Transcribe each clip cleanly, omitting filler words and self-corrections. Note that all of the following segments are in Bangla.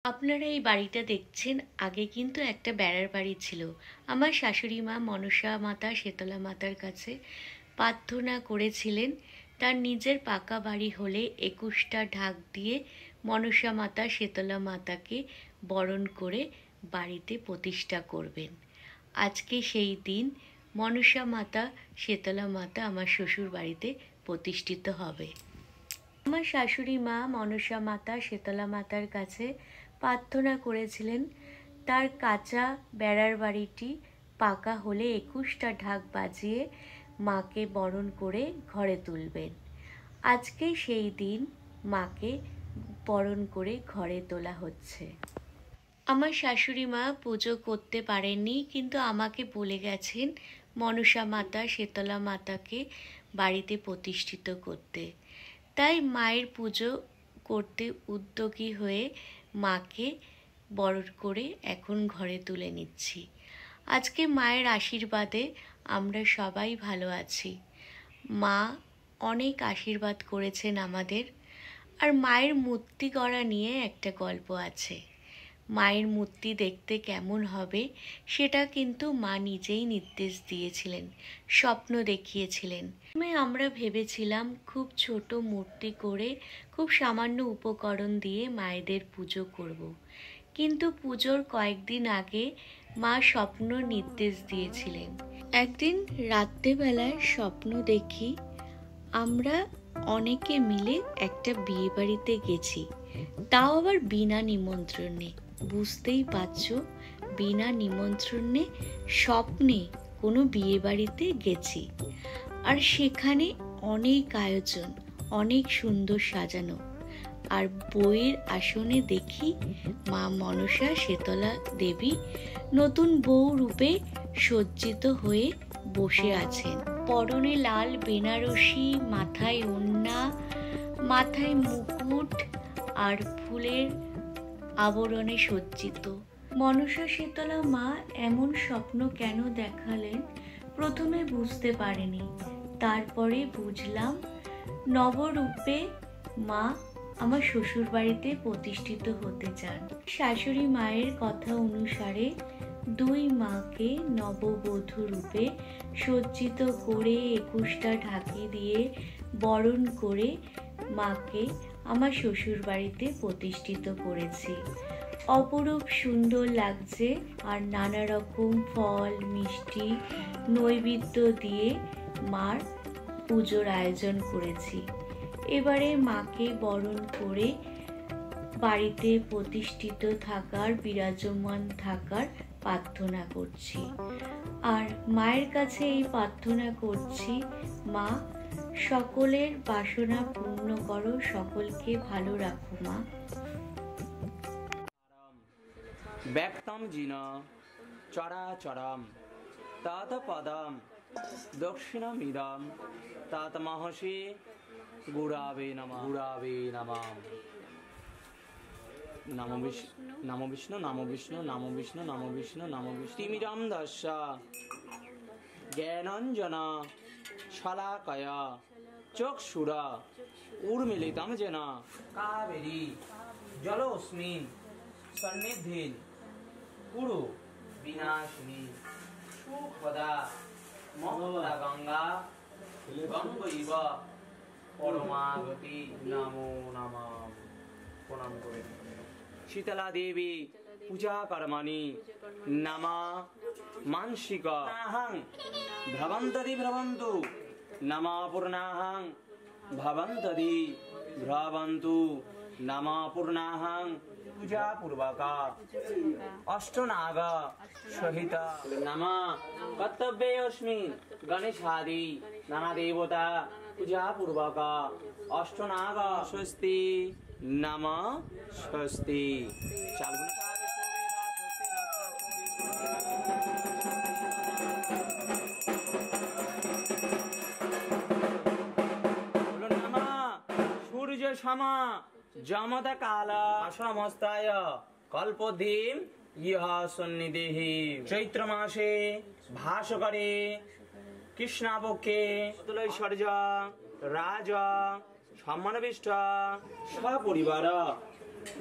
আপনারা এই বাড়িটা দেখছেন, আগে কিন্তু একটা বেড়ার বাড়ি ছিল। আমার শাশুড়ি মা মনসা মাতা শীতলা মাতার কাছে প্রার্থনা করেছিলেন তার নিজের পাকা বাড়ি হলে ২১টা ঢাক দিয়ে মনসা মাতা শীতলা মাতাকে বরণ করে বাড়িতে প্রতিষ্ঠা করবেন। আজকে সেই দিন মনসা মাতা শীতলা মাতা আমার শ্বশুর বাড়িতে প্রতিষ্ঠিত হবে। আমার শাশুড়ি মা মনসা মাতা শীতলা মাতার কাছে প্রার্থনা করেছিলেন তার কাঁচা বেড়ার বাড়িটি পাকা হলে ২১টা ঢাক বাজিয়ে মাকে বরণ করে ঘরে তুলবেন। আজকে সেই দিন মাকে বরণ করে ঘরে তোলা হচ্ছে। আমার শাশুড়ি মা পুজো করতে পারেননি, কিন্তু আমাকে বলে গেছেন মনসা মাতা শীতলা মাতাকে বাড়িতে প্রতিষ্ঠিত করতে। তাই মায়ের পুজো করতে উদ্যোগী হয়ে মাকে বরণ করে এখন ঘরে তুলে নিচ্ছি। আজকে মায়ের আশীর্বাদে আমরা সবাই ভালো আছি। মা অনেক আশীর্বাদ করেছেন আমাদের। আর মায়ের মূর্তি গড়া নিয়ে একটা গল্প আছে। মায়ের মূর্তি দেখতে কেমন হবে সেটা কিন্তু মা নিজেই নির্দেশ দিয়েছিলেন, স্বপ্ন দেখিয়েছিলেন। আমরা ভেবেছিলাম খুব ছোট মূর্তি করে খুব সামান্য উপকরণ দিয়ে মায়েদের পুজো করব। কিন্তু পুজোর কয়েকদিন আগে মা স্বপ্ন নির্দেশ দিয়েছিলেন। একদিন রাত্রেবেলায় স্বপ্ন দেখি আমরা অনেকে মিলে একটা বিয়ে বাড়িতে গেছি, তাও আবার বিনা নিমন্ত্রণে। বুঝতেই পারছো, বিনা নিমন্ত্রণে স্বপ্নে কোনো বিয়ে বাড়িতে গেছি। আর সেখানে অনেক আয়োজন, অনেক সুন্দর সাজানো। আর বউয়ের আসনে দেখি মা মনসা শীতলা দেবী নতুন বউ রূপে সজ্জিত হয়ে বসে আছেন। পরনে লাল বেনারসি, মাথায় ওড়না, মাথায় মুকুট আর ফুলের আবরণে সজ্জিত। মনসা শীতলা মা এমন স্বপ্ন কেন দেখালেন প্রথমে বুঝতে পারিনি, তারপরে বুঝলাম নবরূপে মা আমার শ্বশুর বাড়িতে প্রতিষ্ঠিত হতে চান। শাশুড়ি মায়ের কথা অনুসারে দুই মাকে নববধূ রূপে সজ্জিত করে ২১টা ঢাকি দিয়ে বরণ করে মাকে আমার শ্বশুর বাড়িতে প্রতিষ্ঠিত করেছি। অপরূপ সুন্দর লাগছে। আর নানা রকম ফল মিষ্টি নৈবেদ্য দিয়ে মার পুজোর আয়োজন করেছি। এবারে মাকে বরণ করে বাড়িতে প্রতিষ্ঠিত থাকার, বিরাজমান থাকার প্রার্থনা করছি। আর মায়ের কাছে এই প্রার্থনা করছি, মা সকলের বাসনা পূর্ণ করো, সকলকে ভালো রাখো মা। ব্যক্তম জিন চরাচরম তত পদম দক্ষিণমিদম তত মহর্ষি গুরাবে নমঃ গুরাবে নমঃ। নমো বিষ্ণু নমো বিষ্ণু নমো বিষ্ণু নমো বিষ্ণু নমো বিষ্ণু নমো বিষ্ণু। তিমিরম দর্শ জ্ঞানঞ্জন শলাকয়া চক্ষুরা উর্মিলিতম যেন কাবেরী জলোস্মিন সন্নিধিন কুরু বিনাশিনী সুখদা মহলা গঙ্গা গঙ্গৈব পরমাগতি নমো নমঃ। প্রণাম করে শীতলা দেবী পূজা কর্মণি নামা মানসিক ভ্রবন্তরি ভ্রবন্তু নামা পূর্ণাহং ভবন্তরি ভ্রবন্তু নামা পূর্ণাহং। পূজা পূর্বকা অষ্টনাগ সহিত নামা কর্তব্যে অস্মিন গণেশাদি নানা দেবতা পূজা পূর্বকা অষ্টনাগ স্বস্তি নামা স্বস্তি। সূর্য সমা যমতা কালা সমস্তায় কল্পধিম ইহ সন্নিধি। চৈত্র মাসে ভাস্করে কৃষ্ণাপক্ষে তুলৈশ্বর্য রাজ সম্মানবিষ্ট সপরিবার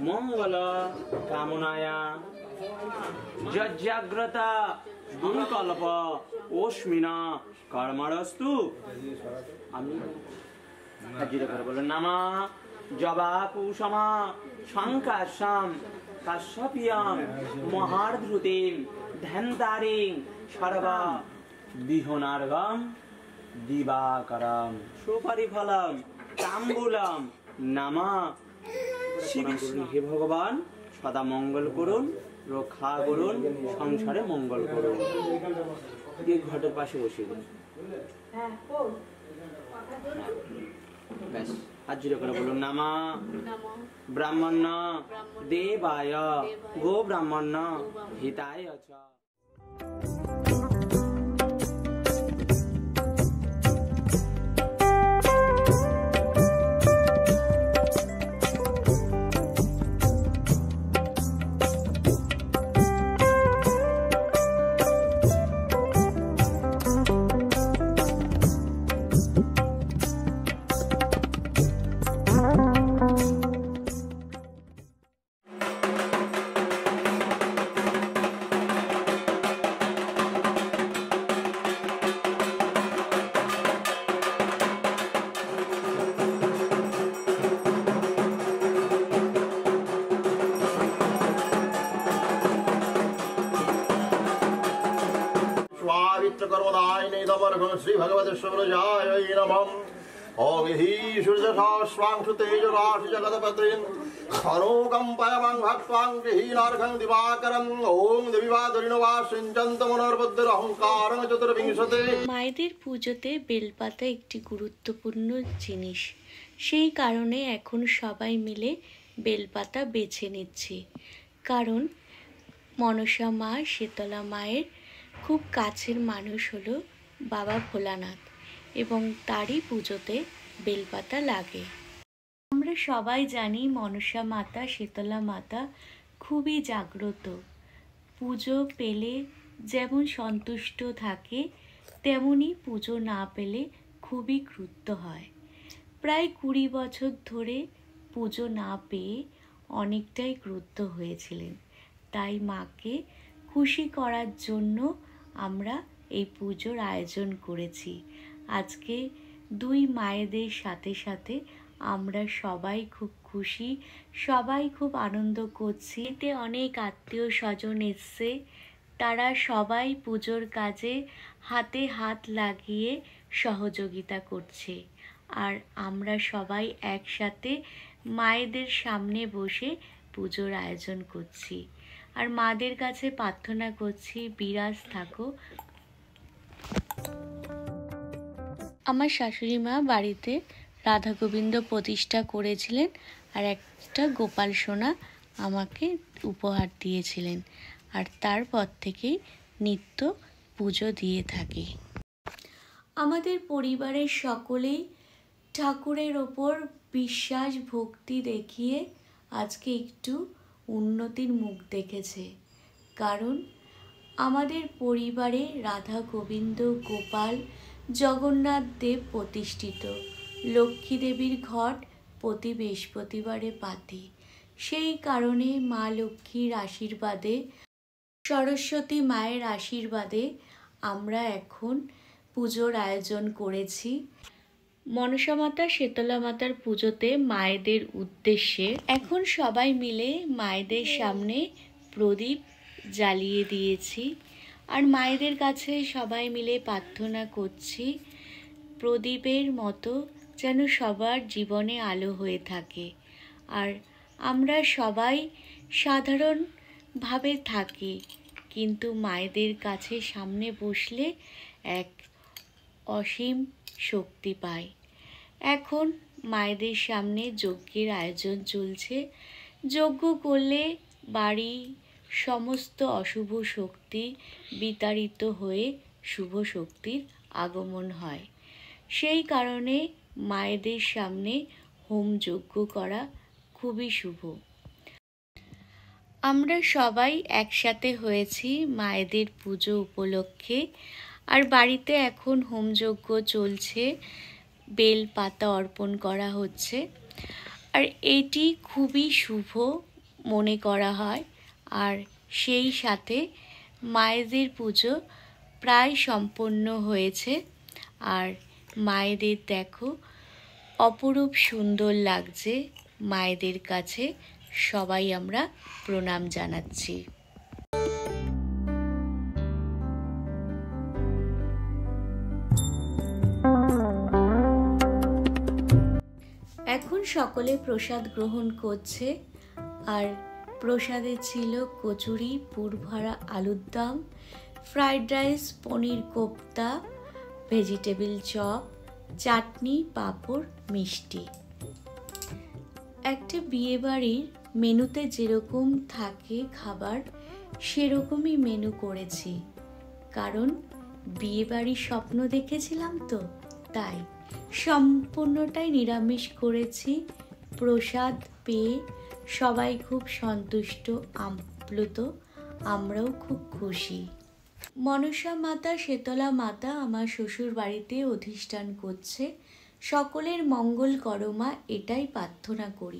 মঙ্গল কামনায়া যজ্জাগ্রতা সংকল্প অস্মিনা কর্মরস্তু। আমি হাজির করে বলুন নামা জবা কুসমা শঙ্কাশাম কাশ্যপিয়াম মহার্ধৃতিম ধ্যানতারিং সর্বা বিহনার্গম দিবাকরম সুপরিফলম তাম্বুলম নামা শ্রীকৃষ্ণ। হে ভগবান, সদা মঙ্গল করুন, রক্ষা করুন, সংসারে মঙ্গল করুন। ঘটের পাশে বসিয়ে দিন। ব্যাস, হাত জুড়ে করে বলুন নামা ব্রাহ্মণ দেবায় গো ব্রাহ্মণ হিতায় চ। श्री भगवते सूर्याय नमः। ओम हि सूर्यसहस्रांशु तेजराशि जगदपतिं खनोकंपयवं भक्त्वां गृहीणार्घं दिवाकरं। ओम देवीवादरिणवा सिञ्चन्तमनर्बुद्धिर अहंकारं चतुर्विंशते। মায়েদের পুজোতে বেলপাতা একটি গুরুত্বপূর্ণ জিনিস, সেই কারণে এখন সবাই মিলে বেলপাতা বেছে নিচ্ছি। কারণ মনসা মা শীতলা মায়ের খুব কাছের মানুষ হলো বাবা ভোলানাথ, এবং তারই পুজোতে বেলপাতা লাগে। আমরা সবাই জানি মনসা মাতা শীতলা মাতা খুবই জাগ্রত। পুজো পেলে যেমন সন্তুষ্ট থাকে, তেমনি পুজো না পেলে খুবই ক্রুদ্ধ হয়। প্রায় 20 বছর ধরে পুজো না পেয়ে অনেকটাই ক্রুদ্ধ হয়েছিলেন। তাই মাকে খুশি করার জন্য আমরা এই পুজোর আয়োজন করেছি। আজকে দুই মায়েদের সাথে সাথে আমরা সবাই খুব খুশি, সবাই খুব আনন্দ করছি। এতে অনেক আত্মীয় স্বজন এসছে, তারা সবাই পুজোর কাজে হাতে হাত লাগিয়ে সহযোগিতা করছে। আর আমরা সবাই একসাথে মায়েদের সামনে বসে পুজোর আয়োজন করছি। আর মাদের কাছে প্রার্থনা করছি, বিরাজ থাকো। আমার শাশুড়ি মা বাড়িতে রাধা গোবিন্দ প্রতিষ্ঠা করেছিলেন, আর একটা গোপাল সোনা আমাকে উপহার দিয়েছিলেন। আর তারপর থেকেই নিত্য পুজো দিয়ে থাকি। আমাদের পরিবারের সকলেই ঠাকুরের ওপর বিশ্বাস ভক্তি দেখিয়ে আজকে একটু উন্নতির মুখ দেখেছে। কারণ আমাদের পরিবারে রাধা গোবিন্দ গোপাল জগন্নাথ দেব প্রতিষ্ঠিত। লক্ষ্মী দেবীর ঘট প্রতি বৃহস্পতিবারে পাতি। সেই কারণে মা লক্ষ্মীর আশীর্বাদে, সরস্বতী মায়ের আশীর্বাদে আমরা এখন পুজোর আয়োজন করেছি। মনসা মাতা শীতলা মাতার পুজোতে মায়েদের উদ্দেশ্যে এখন সবাই মিলে মায়েদের সামনে প্রদীপ জ্বালিয়ে দিয়েছি। আর মায়েদের কাছে সবাই মিলে প্রার্থনা করছি, প্রদীপের মতো যেন সবার জীবনে আলো হয়ে থাকে। আর আমরা সবাই সাধারণভাবে থাকি, কিন্তু মায়েদের কাছে সামনে বসলে এক অসীম শক্তি পাই। এখন মায়েদের সামনে যজ্ঞের আয়োজন চলছে। যজ্ঞ করলে বাড়ি সমস্ত অশুভ শক্তি বিতাড়িত হয়ে শুভ শক্তির আগমন হয়। সেই কারণে মায়েদের সামনে হোম যজ্ঞ করা খুবই শুভ। আমরা সবাই একসাথে হয়েছি মায়েদের পুজো উপলক্ষে। আর বাড়িতে এখন হোমযজ্ঞ চলছে, বেল পাতা অর্পণ করা হচ্ছে। আর এটি খুবই শুভ মনে করা হয়। আর সেই সাথে মায়েদের পুজো প্রায় সম্পন্ন হয়েছে। আর মায়েদের দেখো অপরূপ সুন্দর লাগছে। মায়েদের কাছে সবাই আমরা প্রণাম জানাচ্ছি। এখন সকলে প্রসাদ গ্রহণ করছে। আর প্রসাদে ছিল কচুরি, পুরভরা আলুর দম, ফ্রাইড রাইস, পনির কোপ্তা, ভেজিটেবিল চপ, চাটনি, পাঁপড়, মিষ্টি। একটা বিয়েবাড়ির মেনুতে যেরকম থাকে খাবার, সেরকমই মেনু করেছি, কারণ বিয়েবাড়ির স্বপ্ন দেখেছিলাম তো, তাই সম্পূর্ণটাই নিরামিষ করেছি। প্রসাদ পেয়ে সবাই খুব সন্তুষ্ট, আপ্লুত, আমরাও খুব খুশি। মনসা মাতা, শীতলা মাতা আমার শ্বশুর বাড়িতে অধিষ্ঠান করছে। সকলের মঙ্গল করো মা, এটাই প্রার্থনা করি।